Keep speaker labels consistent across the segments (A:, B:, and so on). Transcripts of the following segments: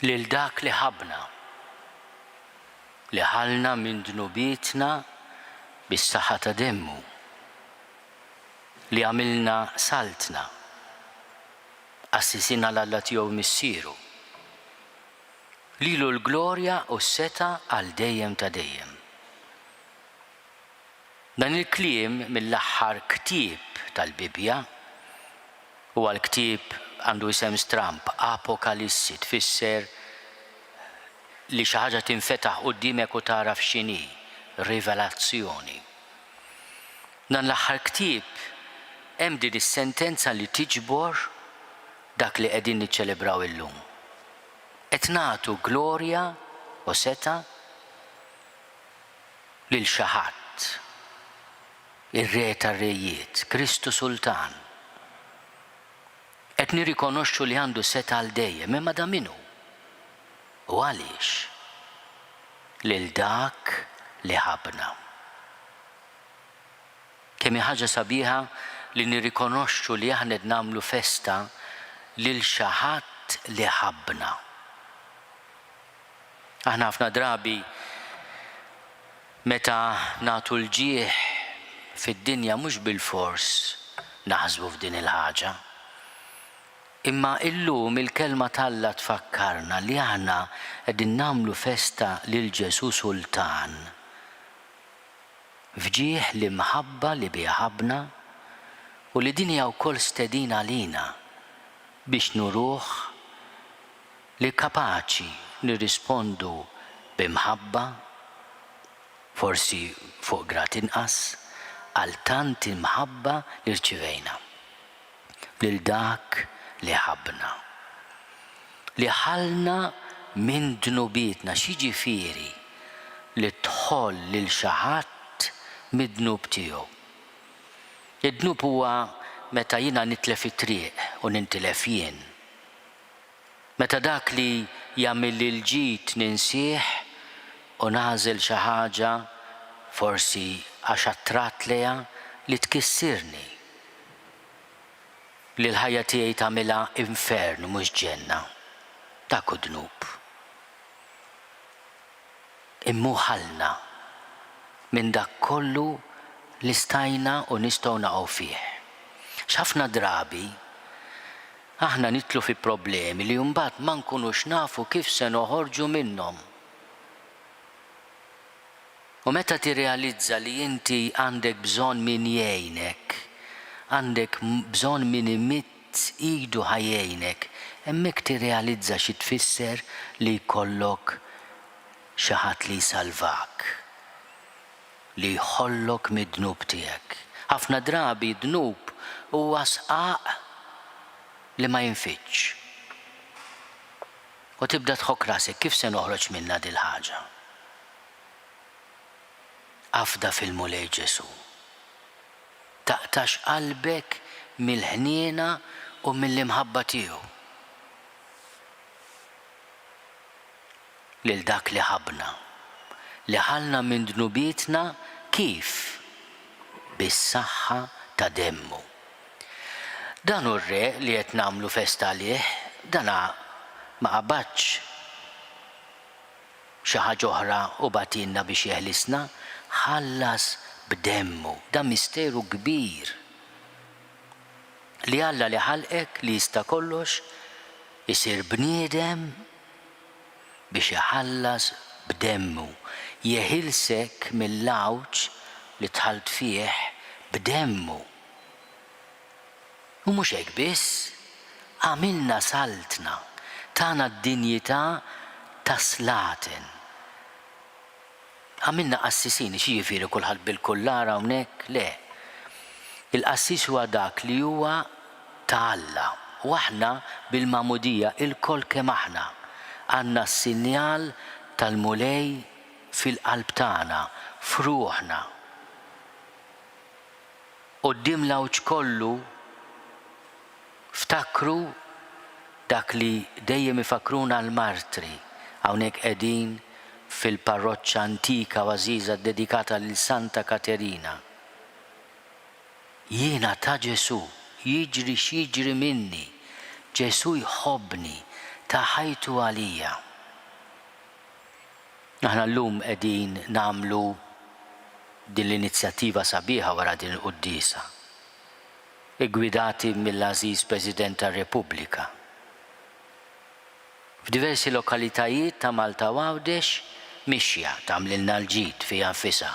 A: lil dak li ħabna, li ħalna minn dnubietna bis-saħħa ta' demmu, li għamilna saltna, assisina l-Alla tiegħu missieru, lilu l-glorja u s-seta għal dejjem ta' dejjem. Dan il-kliem mill-aħħar ktieb tal-Bibja huwa l-ktieb għandu isem stramp, Apokalissi, tfisser li xi ħaġa tinfetaħ quddiemek u taraf x'inhi, rivelazzjoni. Dan l-aħħar ktieb hemm din is-sentenza li tiġbor dak li qegħdin niċċelebraw illum. Qed nagħtu glorja u seta lil xi ħadd, ir-Re tar-Rejiet, Kristu Sultan. Qed nirrikonoxxu li għandu seta għal dejjem, imma da minnu? U għaliex? Lil dak li ħabna. Kemm hi ħaġa sabiħa li nirrikonoxxu li aħna qed nagħmlu festa lil xi ħadd li ħabna. Aħna ħafna drabi meta nagħtu l-ġieħ fid-dinja mhux bil-fors naħsbu f'din il-ħaġa. Imma illum il-kelma t'Alla tfakkarna li aħna qegħdin nagħmlu festa lil Ġesu Sultan. Fġieħ l-imħabba li biha ħabna u li din hija wkoll stedina lina biex nuruh li kapaċi nirrispondu b'imħabba, forsi fuq grat inqas, għal tant imħabba li rċivejna. Lil dak li ħabna, li ħalna minn dnubietna, x'jiġifieri li tħoll lil xi ħadd mid-dnub tiegħu. Id-dnub huwa meta jiena nitlef it-triq u nintilef jien. Meta dak li jagħmel lil ġid ninsih u nażel xi ħaġa forsi għax attrat leha li tkissirni. Li l-ħajja tiegħi tagħmilha infern mhux ġenna. Dak hu dnub. Immu ħallna minn dak kollu li stajna u nistgħu naqgħu fih. X'ħafna drabi aħna nitlu fi problemi li mbagħad ma nkunux nafu kif se noħorġu minnhom. U meta tirrealizza li inti għandek bżonn min jgħinek, għandek bżonn min imitt idu ħajjejnek, hemmhekk tirrealizza xi tfisser li jkollok xi ħadd li jsalvak, li jħollok mid-dnub tiegħek. Ħafna drabi dnub huwa sqaq li ma jinfitx. U tibda tħokk rasek kif se noħroġ minnha dil ħaġa. Afda fil-mulej Ġesu. Taqtax qalbek mill-ħniena u mill-imħabba tiegħu. Lil dak li ħabna, li ħalna minn dnubietna kif? Bis-saħħa ta' demmu. Dan hu r-Re li qed nagħmlu festa għalih, dana ma qabadx xi ħaġa oħra u batinna biex jeħlisna, ħallas b'demmu. Dan misteru kbir. Li Alla li ħalqek li jista' kollox isir bniedem biex iħallas b'demmu, jeħilsek mill-lawġ li tħalt fih b'demmu. U mhux hekk biss, għamilna saltna, tagħna d-dinjità ta' slaten. Għamilna qassisini, xi jifieri kulħadd bil-kullara hawnhekk? Le. Il-qassis huwa dak li huwa ta' Alla u aħna bil-magħmudija il-kol kemm aħna għandna s-sinjal tal-mulej fil-qalb tagħna, f'ruħna. Quddiem l-awġ kollu ftakru dak li dejjem ifakruna l-martri hawnhekk qegħdin fil-parroċċa antika u għażiża dedikata lil Santa Katerina. Jiena ta' Ġesu, jiġri x'jiġri minni, Ġesu jħobbni, ta' ħajtu għalija. Aħna llum qegħdin nagħmlu din l-inizjattiva sabiħa wara din il-qudiesa, iggwidati mill-Aziz President tar-Repubblika. F'diversi lokalitajiet ta' Malta u Għawdex mixja tagħmlilna l-ġid fiha nfisha.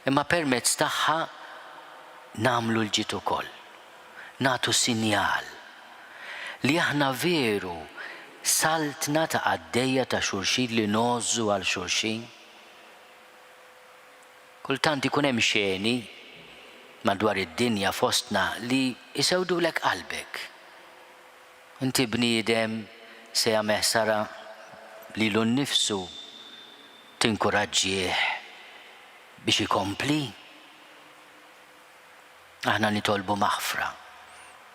A: Imma permezz tagħha nagħmlu l-ġid ukoll. Nagħtu sinjal li aħna veru saltna ta' għaddejja ta' xulxin li nożżu għal xulxin. Kultant ikun hemm xeni madwar id-dinja fostna li isewdulek qalbek. Inti bniedem se jagħmel ħsara lilu nnifsu tinkoraġġih biex ikompli. Aħna nitolbu maħfra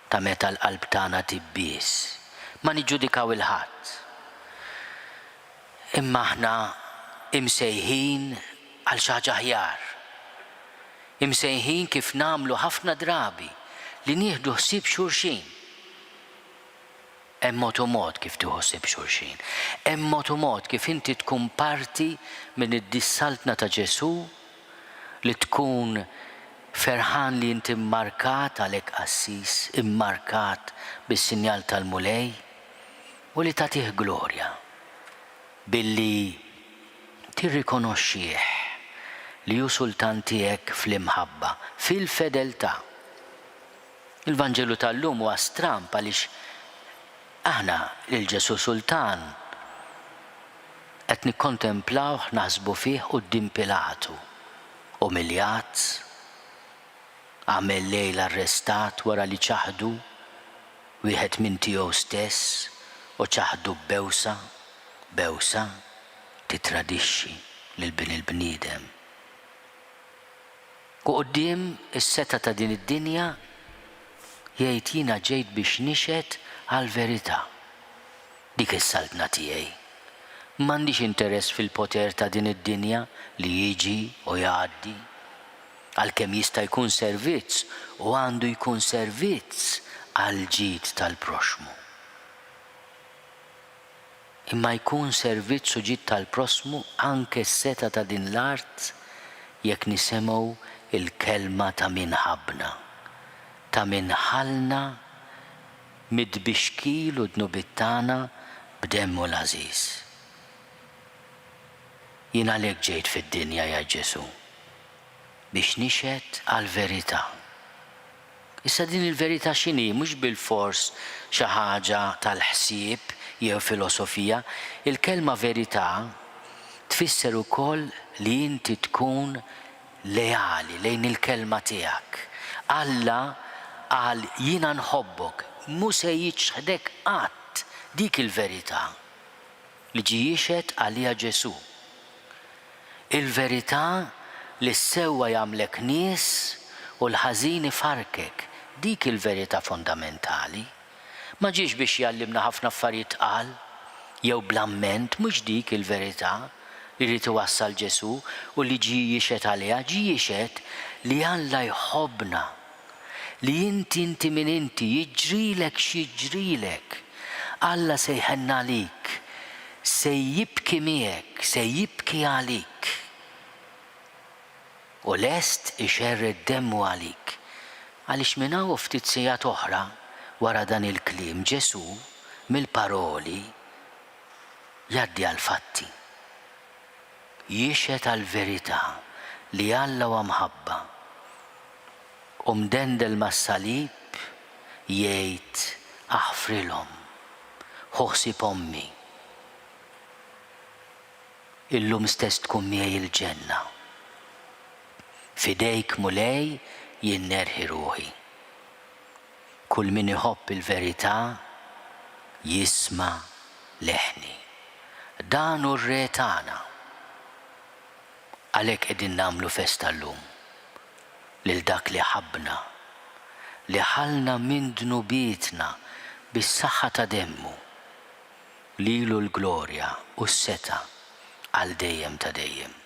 A: ta' meta l-qalb tagħna tibbies. Ma niġġudikaw il-ħadd. Imma aħna imsejħin għal xi ħaġa aħjar. Imsejħin kif nagħmlu ħafna drabi li nieħdu ħsieb xulxin. Hemm mod u mod kif tieħu ħsieb xulxin. Hemm mod u mod kif inti tkun parti minn id-dissaltna ta' Ġesu, li tkun ferħan li inti immarkat għalek qassis, immarkat bis-sinjal tal-mulej, u li tagħtih glorja billi tirrikonoxxih li hu sultan tiegħek fl-imħabba, fil-fedeltà. Il-Vanġelu tal-lum huwa stramp għaliex aħna lil Ġesu Sultan qed nikkontemplawh naħsbu fih quddiem Pilatu, umiljat, għamel lejl arrestat wara li ċaħdu wieħed minn tiegħu stess u ċaħdu bewsa titradixxi lil bin il-bniedem. U quddiem is-seta ta' din id-dinja jgħid jiena ġejt biex nixed għall-verità. Dik is-saltna tiegħi. M'għandix interess fil-poter ta' din id-dinja li jiġi u jgħaddi. Għalkemm jista' jkun servizz u għandu jkun servizz għal ġid tal-proxmu. Imma jkun servizz u ġid tal-proxmu anke s-seta ta' din l-art jekk nisimgħu il-kelma ta' min ħabna, ta' min ħallna mid-bixkil u dnubit tagħna b'demmu l-Aziz. Jien għalhekk ġejt fid-dinja ja Ġesu biex nixhed għall-verità. Issa din il-verità x'inhi mhux bil-fors xi ħaġa tal-ħsieb jew filosofija, il-kelma verità tfisser ukoll li inti tkun leali lejn il-kelma tiegħek. Alla qal jiena nħobbok, mu se jiġħdek qatt dik il-verità li ġie jixhed għaliha Ġesu. Il-verità li s-sewwa jagħmlek nies u l-ħażin ifarkek, dik il-verità fondamentali. Ma ġiex biex jgħallimna ħafna affarijiet qal jew blamment, mhux dik il-verità li rid iwassal Ġesu u li ġie jixhed għaliha, ġie jixhed li Alla jħobbna, li inti minn inti jiġrilek x'jiġrilek. Alla se jħenna għalik, se jibki miegħek, se jibki għalik. U lest ixerred demmu għalik. Għaliex minn hawn ftit sigħat oħra wara dan il-kliem Ġesu mill-paroli jgħaddi għall-fatti. Jixhed għall-verità li Alla huwa mħabba. U mdendel mas-salib jgħid aħfrilhom, ħoħsib ommi. Illum stess tkun miegħi il-ġenna. Fidejk mulej jien nerħi ruħi. Kull min iħobb il-verità jisma' leħni. Dan hu r-re tagħna. Għalhekk qegħdin nagħmlu festa llum lil dak li ħabbna, li ħallna minn dnubietna bis-saħħa ta' demmu, lilu l-glorja u s-seta għal dejjem ta' dejjem.